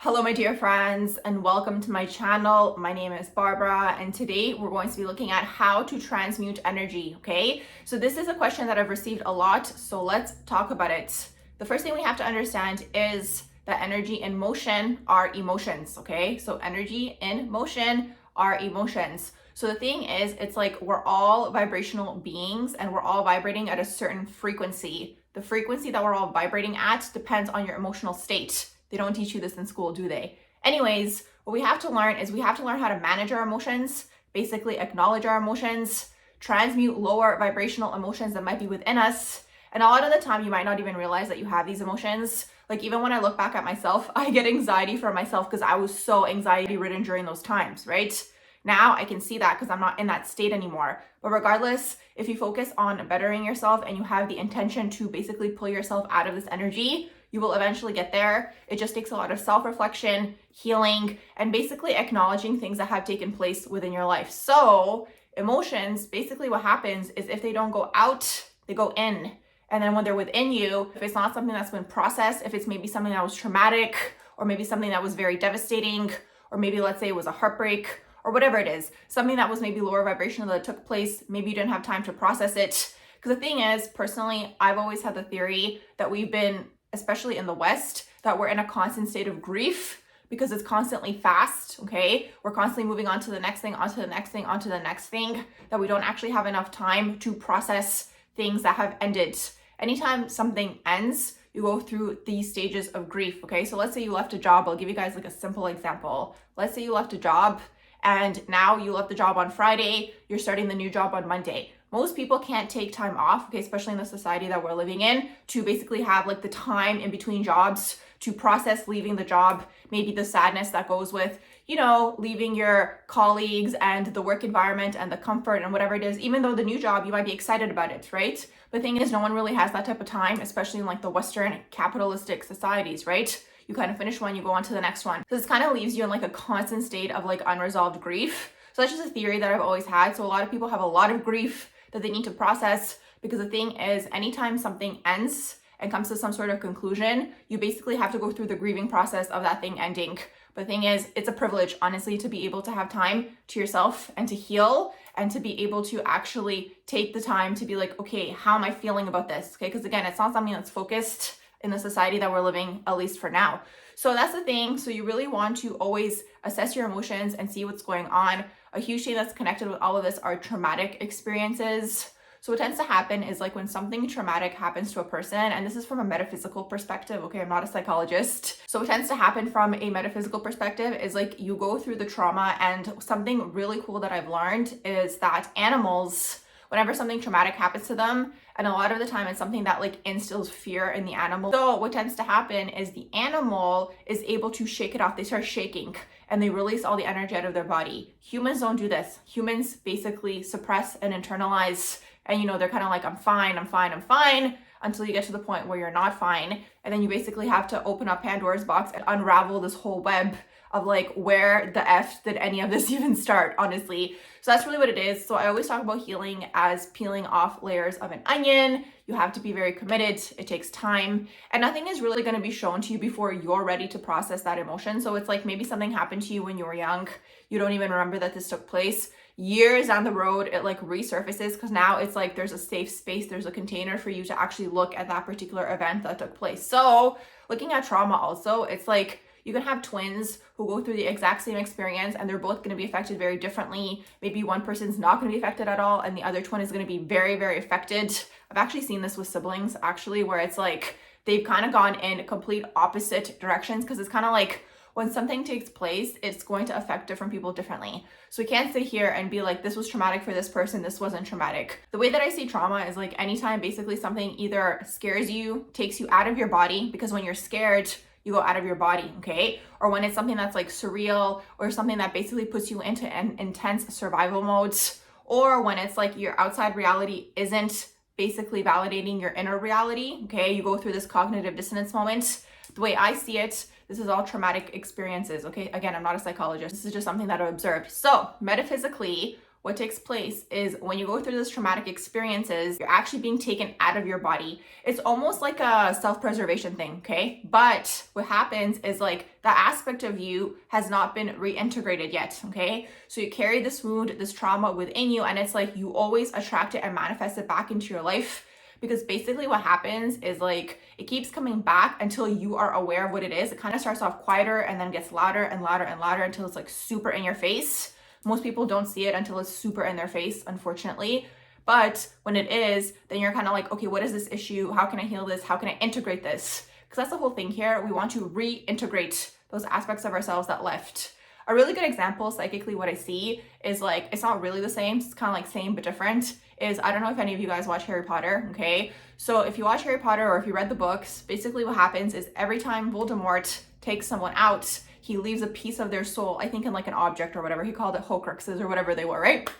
Hello, my dear friends, and welcome to my channel. My name is Barbara, and today we're going to be looking at how to transmute energy, okay? So this is a question that I've received a lot, so let's talk about it. The first thing we have to understand is that energy in motion are emotions, okay? So energy in motion are emotions. So the thing is, it's like we're all vibrational beings and we're all vibrating at a certain frequency. The frequency that we're all vibrating at depends on your emotional state. They don't teach you this in school, do they? Anyways, what we have to learn is we have to learn how to manage our emotions, basically acknowledge our emotions, transmute lower vibrational emotions that might be within us. And a lot of the time, you might not even realize that you have these emotions. Like even when I look back at myself, I get anxiety for myself because I was so anxiety ridden during those times, right? Now I can see that because I'm not in that state anymore. But regardless, if you focus on bettering yourself and you have the intention to basically pull yourself out of this energy, you will eventually get there. It just takes a lot of self-reflection, healing, and basically acknowledging things that have taken place within your life. So emotions, basically what happens is if they don't go out, they go in. And then when they're within you, if it's not something that's been processed, if it's maybe something that was traumatic, or maybe something that was very devastating, or maybe let's say it was a heartbreak, or whatever it is, something that was maybe lower vibrational that took place, maybe you didn't have time to process it. Because the thing is, personally, I've always had the theory that we've been, especially in the West, that we're in a constant state of grief because it's constantly fast, okay? We're constantly moving on to the next thing, onto the next thing, onto the next thing, that we don't actually have enough time to process things that have ended. Anytime something ends, you go through these stages of grief, okay? So let's say you left a job. I'll give you guys like a simple example. Let's say you left a job and now you left the job on Friday, you're starting the new job on Monday. Most people can't take time off, okay, especially in the society that we're living in, to basically have like the time in between jobs to process leaving the job, maybe the sadness that goes with, you know, leaving your colleagues and the work environment and the comfort and whatever it is. Even though the new job, you might be excited about it, right? But the thing is, no one really has that type of time, especially in like the Western capitalistic societies, right? You kind of finish one, you go on to the next one. So this kind of leaves you in like a constant state of like unresolved grief. So that's just a theory that I've always had. So a lot of people have a lot of grief that they need to process, because the thing is, anytime something ends and comes to some sort of conclusion, you basically have to go through the grieving process of that thing ending. But the thing is, it's a privilege, honestly, to be able to have time to yourself and to heal and to be able to actually take the time to be like, okay, how am I feeling about this? Okay, because again, it's not something that's focused in the society that we're living, at least for now. So that's the thing. So you really want to always assess your emotions and see what's going on. A huge thing that's connected with all of this are traumatic experiences. So what tends to happen is like when something traumatic happens to a person, and this is from a metaphysical perspective, okay, I'm not a psychologist. So what tends to happen from a metaphysical perspective is like you go through the trauma, and something really cool that I've learned is that animals, whenever something traumatic happens to them, and a lot of the time it's something that like instills fear in the animal. So what tends to happen is the animal is able to shake it off. They start shaking and they release all the energy out of their body. Humans don't do this. Humans basically suppress and internalize, and you know, they're kind of like, I'm fine, I'm fine, I'm fine, until you get to the point where you're not fine. And then you basically have to open up Pandora's box and unravel this whole web of like, where the F did any of this even start, honestly. So that's really what it is. So I always talk about healing as peeling off layers of an onion. You have to be very committed. It takes time, and nothing is really going to be shown to you before you're ready to process that emotion. So it's like maybe something happened to you when you were young. You don't even remember that this took place. Years down the road, it like resurfaces because now it's like there's a safe space, there's a container for you to actually look at that particular event that took place. So looking at trauma also, it's like you can have twins who go through the exact same experience and they're both going to be affected very differently. Maybe one person's not going to be affected at all and the other twin is going to be very, very affected. I've actually seen this with siblings actually, where it's like they've kind of gone in complete opposite directions, because it's kind of like when something takes place, it's going to affect different people differently. So we can't sit here and be like, this was traumatic for this person, this wasn't traumatic. The way that I see trauma is like anytime basically something either scares you, takes you out of your body, because when you're scared, you go out of your body, okay? Or when it's something that's like surreal, or something that basically puts you into an intense survival mode, or when it's like your outside reality isn't basically validating your inner reality, okay? You go through this cognitive dissonance moment. The way I see it, this is all traumatic experiences, okay? Again, I'm not a psychologist. This is just something that I've observed. So metaphysically, what takes place is when you go through those traumatic experiences, you're actually being taken out of your body. It's almost like a self-preservation thing, okay? But what happens is like that aspect of you has not been reintegrated yet, okay? So you carry this wound, this trauma within you, and it's like you always attract it and manifest it back into your life. Because basically what happens is like it keeps coming back until you are aware of what it is. It kind of starts off quieter and then gets louder and louder and louder until it's like super in your face. Most people don't see it until it's super in their face, unfortunately. But when it is, then you're kind of like, okay, what is this issue? How can I heal this? How can I integrate this? Because that's the whole thing here. We want to reintegrate those aspects of ourselves that left. A really good example, psychically, what I see is like, it's not really the same. It's kind of like same but different. Is I don't know if any of you guys watch Harry Potter, okay? So if you watch Harry Potter or if you read the books, basically what happens is every time Voldemort takes someone out, he leaves a piece of their soul, I think in like an object or whatever. He called it Horcruxes or whatever they were, right?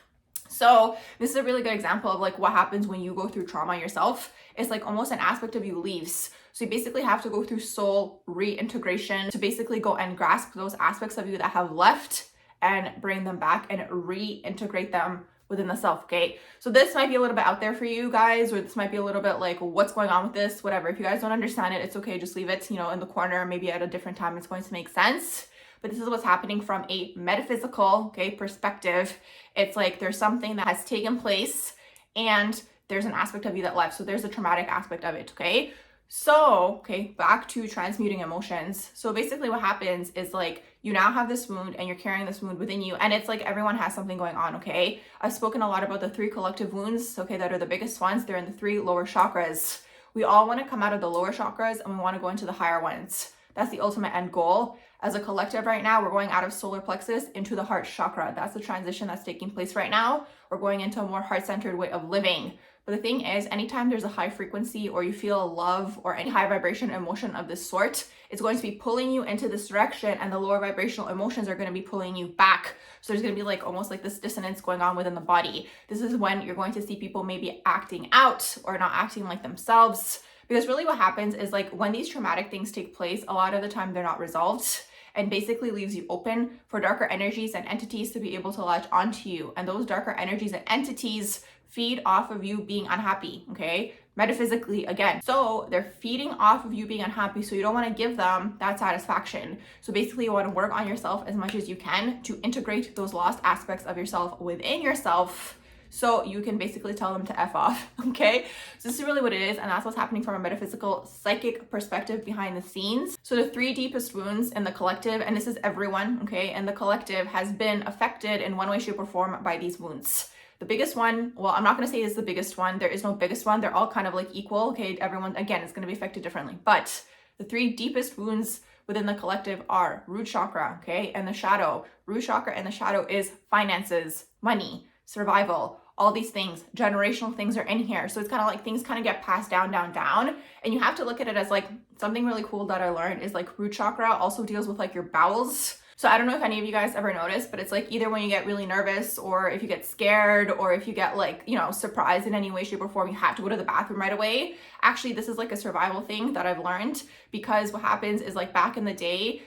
So this is a really good example of like what happens when you go through trauma yourself. It's like almost an aspect of you leaves. So you basically have to go through soul reintegration to basically go and grasp those aspects of you that have left and bring them back and reintegrate them within the self, okay? So this might be a little bit out there for you guys, or this might be a little bit like, what's going on with this, whatever. If you guys don't understand it, it's okay, just leave it, you know, in the corner. Maybe at a different time it's going to make sense. But this is what's happening from a metaphysical, okay, perspective. It's like there's something that has taken place and there's an aspect of you that left. So there's a traumatic aspect of it, okay? So, okay, back to transmuting emotions. So basically what happens is like you now have this wound and you're carrying this wound within you, and it's like everyone has something going on, okay? I've spoken a lot about the 3 collective wounds, okay, that are the biggest ones. They're in the 3 lower chakras. We all want to come out of the lower chakras and we want to go into the higher ones. That's the ultimate end goal. As a collective right now, we're going out of solar plexus into the heart chakra. That's the transition that's taking place right now. We're going into a more heart-centered way of living. But the thing is, anytime there's a high frequency or you feel love or any high vibration emotion of this sort, it's going to be pulling you into this direction, and the lower vibrational emotions are going to be pulling you back. So there's going to be like almost like this dissonance going on within the body. This is when you're going to see people maybe acting out or not acting like themselves. Because really what happens is like when these traumatic things take place, a lot of the time they're not resolved, and basically leaves you open for darker energies and entities to be able to latch onto you. And those darker energies and entities feed off of you being unhappy, okay? Metaphysically, again. So they're feeding off of you being unhappy, so you don't want to give them that satisfaction. So basically you want to work on yourself as much as you can to integrate those lost aspects of yourself within yourself, so you can basically tell them to F off, okay? So this is really what it is, and that's what's happening from a metaphysical, psychic perspective behind the scenes. So the 3 deepest wounds in the collective, and this is everyone, okay, and the collective has been affected in one way, shape, or form by these wounds. The biggest one, well, I'm not going to say it's the biggest one. There is no biggest one. They're all kind of like equal, okay? Everyone, again, is going to be affected differently. But the 3 deepest wounds within the collective are root chakra, okay, and the shadow. Root chakra and the shadow is finances, money, survival, all these things, generational things are in here. So it's kind of like things kind of get passed down, and you have to look at it as like something really cool that I learned is like root chakra also deals with like your bowels. So I don't know if any of you guys ever noticed, but it's like either when you get really nervous or if you get scared or if you get like, you know, surprised in any way, shape, or form, you have to go to the bathroom right away. Actually, this is like a survival thing that I've learned, because what happens is like back in the day,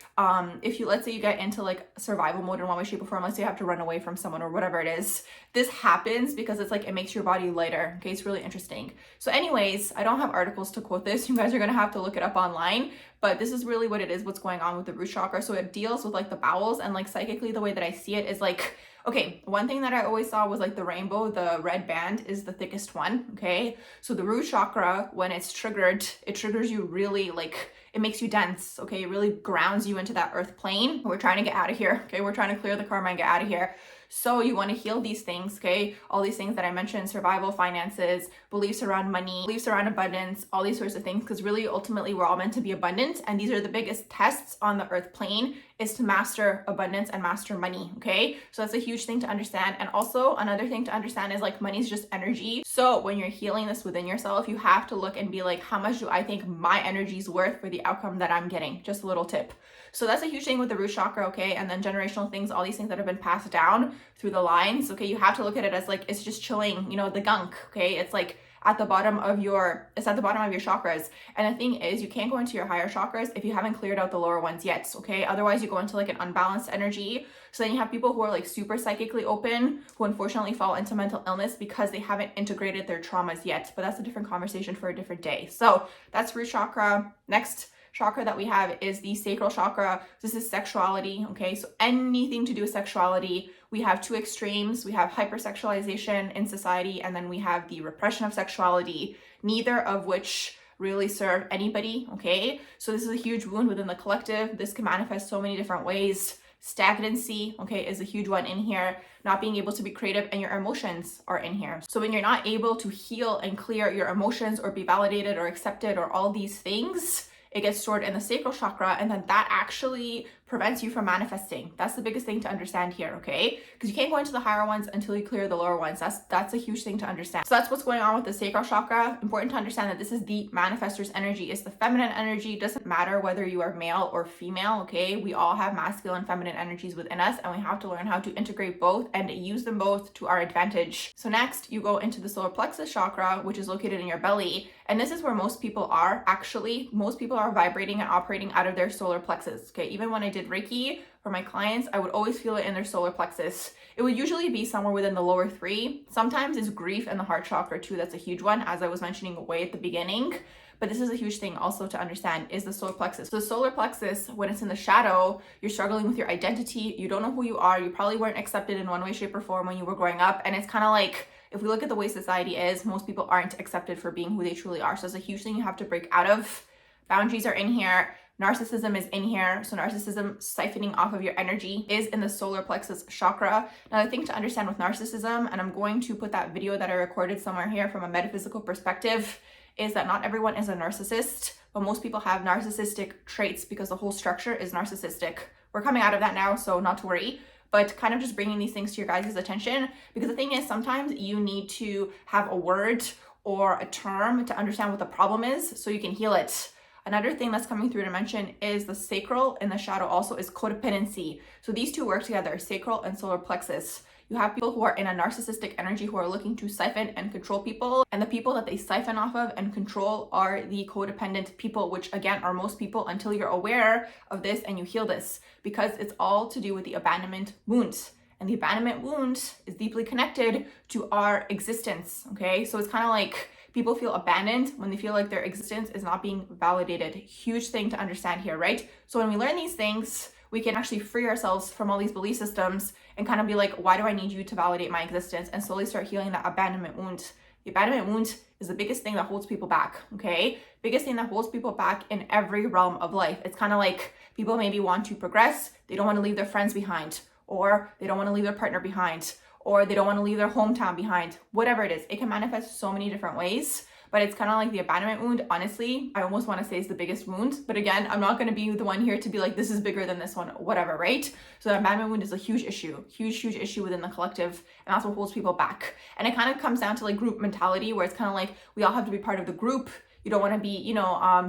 if you, let's say you get into like survival mode in one way, shape, or form, let's say you have to run away from someone or whatever it is, this happens because it's like, it makes your body lighter. Okay, it's really interesting. So anyways, I don't have articles to quote this. You guys are gonna have to look it up online. But this is really what it is, what's going on with the root chakra. So it deals with like the bowels, and like psychically the way that I see it is like, okay, one thing that I always saw was like the rainbow, the red band is the thickest one, okay? So the root chakra, when it's triggered, it triggers you really like, it makes you dense, okay? It really grounds you into that earth plane. We're trying to get out of here, okay? We're trying to clear the karma and get out of here. So you want to heal these things, okay? All these things that I mentioned, survival, finances, beliefs around money, beliefs around abundance, all these sorts of things, because really ultimately we're all meant to be abundant, and these are the biggest tests on the earth plane, is to master abundance and master money, okay? So that's a huge thing to understand. And also another thing to understand is like money is just energy. So when you're healing this within yourself, you have to look and be like, how much do I think my energy is worth for the outcome that I'm getting? Just a little tip. So that's a huge thing with the root chakra, okay? And then generational things, all these things that have been passed down through the lines, okay? You have to look at it as like, it's just chilling, you know, the gunk, okay? It's like, at the bottom of your chakras. And the thing is, you can't go into your higher chakras if you haven't cleared out the lower ones yet, okay? Otherwise you go into like an unbalanced energy. So then you have people who are like super psychically open, who unfortunately fall into mental illness because they haven't integrated their traumas yet. But that's a different conversation for a different day. So that's root chakra. Next chakra that we have is the sacral chakra. This is sexuality, okay? So anything to do with sexuality. We have two extremes. We have hypersexualization in society, and then we have the repression of sexuality, neither of which really serve anybody, okay? So this is a huge wound within the collective. This can manifest so many different ways. Stagnancy, okay, is a huge one in here. Not being able to be creative, and your emotions are in here. So when you're not able to heal and clear your emotions or be validated or accepted or all these things, it gets stored in the sacral chakra, and then that actually prevents you from manifesting. That's the biggest thing to understand here, okay? Because you can't go into the higher ones until you clear the lower ones. That's a huge thing to understand. So that's what's going on with the sacral chakra. Important to understand that this is the manifestor's energy. It's the feminine energy. It doesn't matter whether you are male or female, okay? We all have masculine and feminine energies within us, and we have to learn how to integrate both and use them both to our advantage. So next, you go into the solar plexus chakra, which is located in your belly. And this is where most people are, actually. Most people are vibrating and operating out of their solar plexus, okay? Even when I did Reiki for my clients, I would always feel it in their solar plexus. It would usually be somewhere within the lower three. Sometimes it's grief and the heart chakra too. That's a huge one, as I was mentioning way at the beginning. But this is a huge thing also to understand, is the solar plexus. So the solar plexus, when it's in the shadow, you're struggling with your identity. You don't know who you are. You probably weren't accepted in one way, shape, or form when you were growing up. And it's kind of like, if we look at the way society is, most people aren't accepted for being who they truly are. So it's a huge thing you have to break out of. Boundaries are in here. Narcissism is in here. So narcissism siphoning off of your energy is in the solar plexus chakra. Now, the thing to understand with narcissism, and I'm going to put that video that I recorded somewhere here from a metaphysical perspective, is that not everyone is a narcissist, but most people have narcissistic traits because the whole structure is narcissistic. We're coming out of that now, so not to worry. But kind of just bringing these things to your guys' attention, because the thing is, sometimes you need to have a word or a term to understand what the problem is so you can heal it. Another thing that's coming through to mention is the sacral in the shadow also is codependency. So these two work together, sacral and solar plexus. You have people who are in a narcissistic energy who are looking to siphon and control people, and the people that they siphon off of and control are the codependent people, which again are most people until you're aware of this and you heal this, because it's all to do with the abandonment wound. And the abandonment wound is deeply connected to our existence, okay? So it's kind of like people feel abandoned when they feel like their existence is not being validated. Huge thing to understand here, right? So when we learn these things, we can actually free ourselves from all these belief systems and kind of be like, why do I need you to validate my existence? And slowly start healing that abandonment wound. The abandonment wound is the biggest thing that holds people back, okay? Biggest thing that holds people back in every realm of life. It's kind of like people maybe want to progress. They don't want to leave their friends behind, or they don't want to leave their partner behind, or they don't want to leave their hometown behind. Whatever it is, it can manifest so many different ways. But it's kind of like the abandonment wound. Honestly, I almost want to say is the biggest wound. But again, I'm not going to be the one here to be like, this is bigger than this one, whatever, right? So the abandonment wound is a huge issue within the collective. And that's what holds people back. And it kind of comes down to like group mentality, where it's kind of like, we all have to be part of the group. You don't want to be,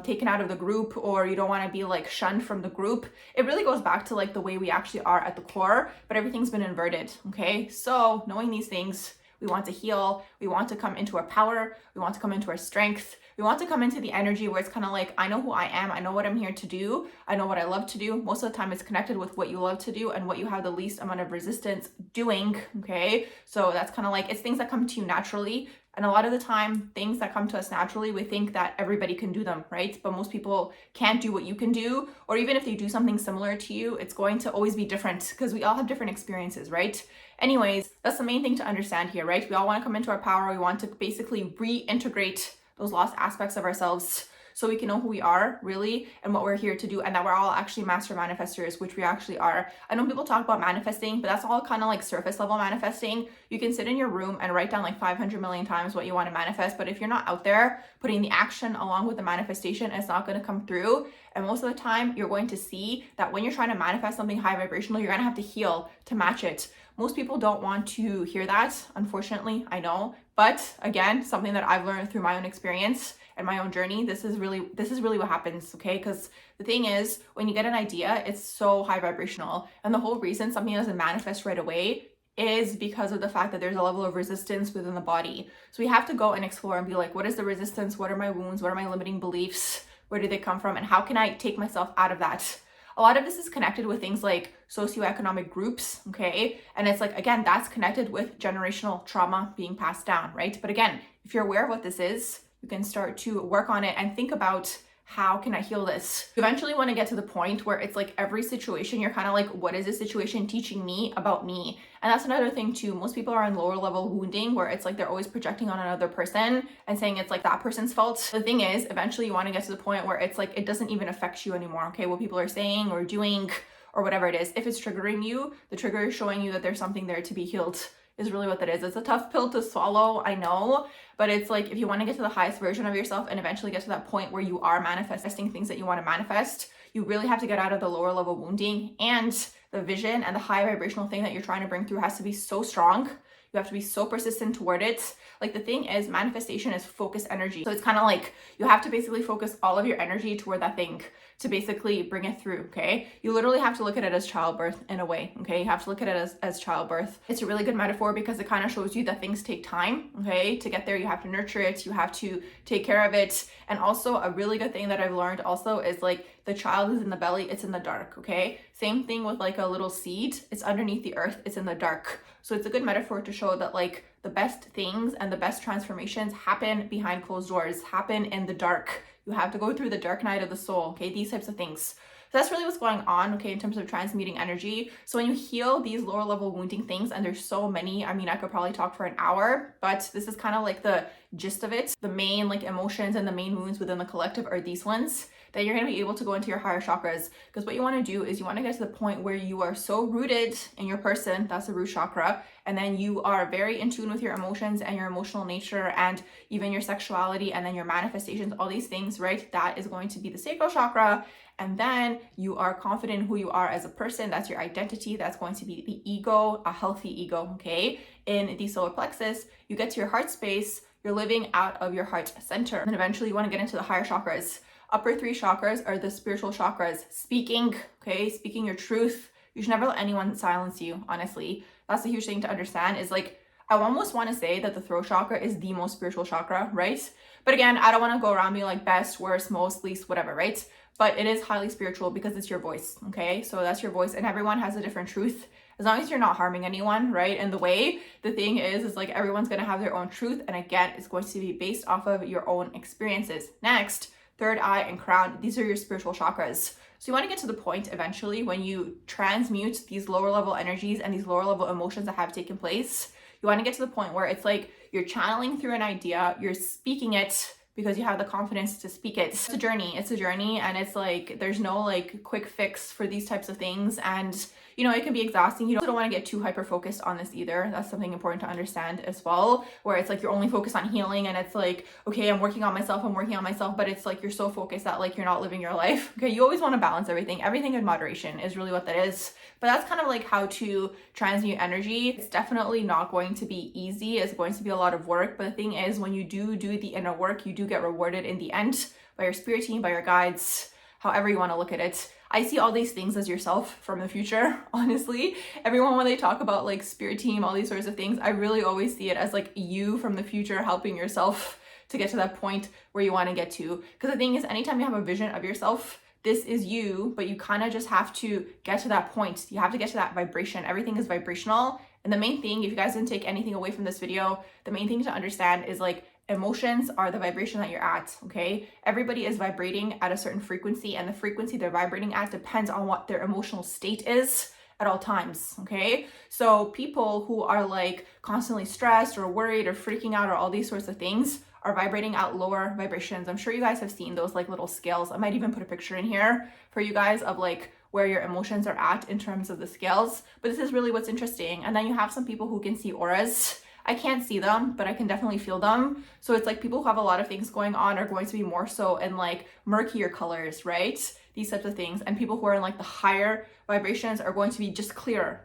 taken out of the group, or you don't want to be like shunned from the group. It really goes back to like the way we actually are at the core, but everything's been inverted, okay? So knowing these things, we want to heal. We want to come into our power. We want to come into our strength. We want to come into the energy where it's kind of like, I know who I am. I know what I'm here to do. I know what I love to do. Most of the time it's connected with what you love to do and what you have the least amount of resistance doing, okay? So that's kind of like, it's things that come to you naturally. And a lot of the time, things that come to us naturally, we think that everybody can do them, right? But most people can't do what you can do. Or even if they do something similar to you, it's going to always be different because we all have different experiences, right? Anyways, that's the main thing to understand here, right? We all want to come into our power. We want to basically reintegrate those lost aspects of ourselves so we can know who we are really and what we're here to do, and that we're all actually master manifestors, which we actually are. I know people talk about manifesting, but that's all kind of like surface level manifesting. You can sit in your room and write down like 500 million times what you want to manifest, but if you're not out there putting the action along with the manifestation, it's not going to come through. And most of the time, you're going to see that when you're trying to manifest something high vibrational, you're going to have to heal to match it. Most people don't want to hear that, unfortunately, I know. But again, something that I've learned through my own experience and my own journey, this is really what happens, okay? Because the thing is, when you get an idea, it's so high vibrational. And the whole reason something doesn't manifest right away is because of the fact that there's a level of resistance within the body. So we have to go and explore and be like, what is the resistance? What are my wounds? What are my limiting beliefs? Where do they come from? And how can I take myself out of that? A lot of this is connected with things like socioeconomic groups, okay? And it's like, again, that's connected with generational trauma being passed down, right? But again, if you're aware of what this is, you can start to work on it and think about, how can I heal this? You eventually want to get to the point where it's like every situation, you're kind of like, what is this situation teaching me about me? And that's another thing too. Most people are in lower level wounding where it's like they're always projecting on another person and saying it's like that person's fault. The thing is, eventually you want to get to the point where it's like, it doesn't even affect you anymore, okay? What people are saying or doing or whatever it is. If it's triggering you, the trigger is showing you that there's something there to be healed, is really what that is. It's a tough pill to swallow, I know, but it's like, if you want to get to the highest version of yourself and eventually get to that point where you are manifesting things that you want to manifest, you really have to get out of the lower level wounding, and the vision and the high vibrational thing that you're trying to bring through has to be so strong. You have to be so persistent toward it. Like, the thing is, manifestation is focus energy. So it's kind of like you have to basically focus all of your energy toward that thing to basically bring it through, okay? You literally have to look at it as childbirth in a way, okay? You have to look at it as childbirth. It's a really good metaphor because it kind of shows you that things take time, okay? To get there, you have to nurture it, you have to take care of it. And also, a really good thing that I've learned also is like, the child is in the belly, it's in the dark, okay? Same thing with like a little seed, it's underneath the earth, it's in the dark. So it's a good metaphor to show that like the best things and the best transformations happen behind closed doors, happen in the dark. You have to go through the dark night of the soul, okay? These types of things. So that's really what's going on, okay, in terms of transmuting energy. So when you heal these lower level wounding things, and there's so many, I mean, I could probably talk for an hour, but this is kind of like the gist of it. The main like emotions and the main wounds within the collective are these ones that you're going to be able to go into your higher chakras. Because what you want to do is you want to get to the point where you are so rooted in your person, that's the root chakra, and then you are very in tune with your emotions and your emotional nature and even your sexuality and then your manifestations, all these things, right? That is going to be the sacral chakra. And then you are confident in who you are as a person. That's your identity. That's going to be the ego, a healthy ego, okay? In the solar plexus, you get to your heart space, you're living out of your heart center. And eventually you want to get into the higher chakras. Upper three chakras are the spiritual chakras. Speaking, okay? Speaking your truth. You should never let anyone silence you, honestly. That's a huge thing to understand, is like, I almost want to say that the throat chakra is the most spiritual chakra, right? But again, I don't want to go around being like best, worst, most, least, whatever, right? But it is highly spiritual because it's your voice, okay? So that's your voice, and everyone has a different truth. As long as you're not harming anyone, right? And the thing is like everyone's going to have their own truth. And again, it's going to be based off of your own experiences. Next, third eye and crown. These are your spiritual chakras. So you want to get to the point eventually when you transmute these lower level energies and these lower level emotions that have taken place. You want to get to the point where it's like you're channeling through an idea, you're speaking it because you have the confidence to speak it. It's a journey, and it's like there's no like quick fix for these types of things, and you know, it can be exhausting. You don't want to get too hyper focused on this either. That's something important to understand as well, where it's like you're only focused on healing and it's like, okay, I'm working on myself, but it's like you're so focused that like you're not living your life. Okay, you always want to balance everything in moderation is really what that is. But that's kind of like how to transmute energy. It's definitely not going to be easy. It's going to be a lot of work. But the thing is, when you do the inner work, you do get rewarded in the end by your spirit team, by your guides, however you want to look at it. I see all these things as yourself from the future, honestly. Everyone, when they talk about like spirit team, all these sorts of things, I really always see it as like you from the future helping yourself to get to that point where you want to get to. Because the thing is, anytime you have a vision of yourself, this is you, but you kind of just have to get to that point. You have to get to that vibration. Everything is vibrational. And the main thing, if you guys didn't take anything away from this video, the main thing to understand is like emotions are the vibration that you're at, okay? Everybody is vibrating at a certain frequency, and the frequency they're vibrating at depends on what their emotional state is at all times, okay? So people who are like constantly stressed or worried or freaking out or all these sorts of things are vibrating at lower vibrations. I'm sure you guys have seen those like little scales. I might even put a picture in here for you guys of like where your emotions are at in terms of the scales. But this is really what's interesting. And then you have some people who can see auras. I can't see them, but I can definitely feel them. So it's like people who have a lot of things going on are going to be more so in like murkier colors, right? These types of things. And people who are in like the higher vibrations are going to be just clearer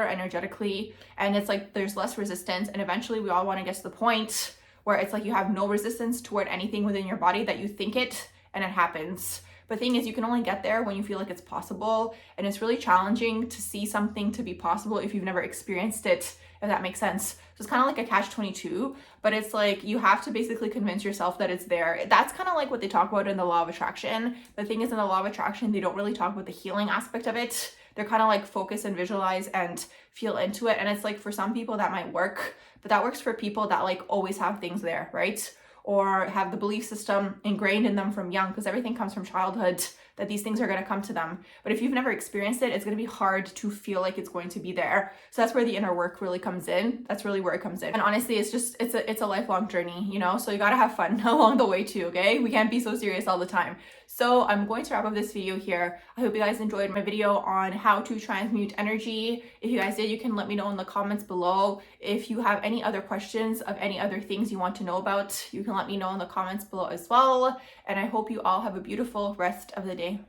energetically. And it's like there's less resistance. And eventually we all want to get to the point where it's like you have no resistance toward anything within your body, that you think it and it happens. But the thing is, you can only get there when you feel like it's possible. And it's really challenging to see something to be possible if you've never experienced it, if that makes sense. So it's kind of like a catch-22, but it's like you have to basically convince yourself that it's there. That's kind of like what they talk about in the law of attraction. The thing is, in the law of attraction, they don't really talk about the healing aspect of it. They're kind of like focus and visualize and feel into it. And it's like for some people that might work, but that works for people that like always have things there, right? Or have the belief system ingrained in them from young, because everything comes from childhood, that these things are going to come to them. But if you've never experienced it, it's going to be hard to feel like it's going to be there. So that's where the inner work really comes in. That's really where it comes in. And honestly, it's a lifelong journey, you know? So you got to have fun along the way too, okay? We can't be so serious all the time. So I'm going to wrap up this video here. I hope you guys enjoyed my video on how to transmute energy. If you guys did, you can let me know in the comments below. If you have any other questions of any other things you want to know about, you can let me know in the comments below as well. And I hope you all have a beautiful rest of the day.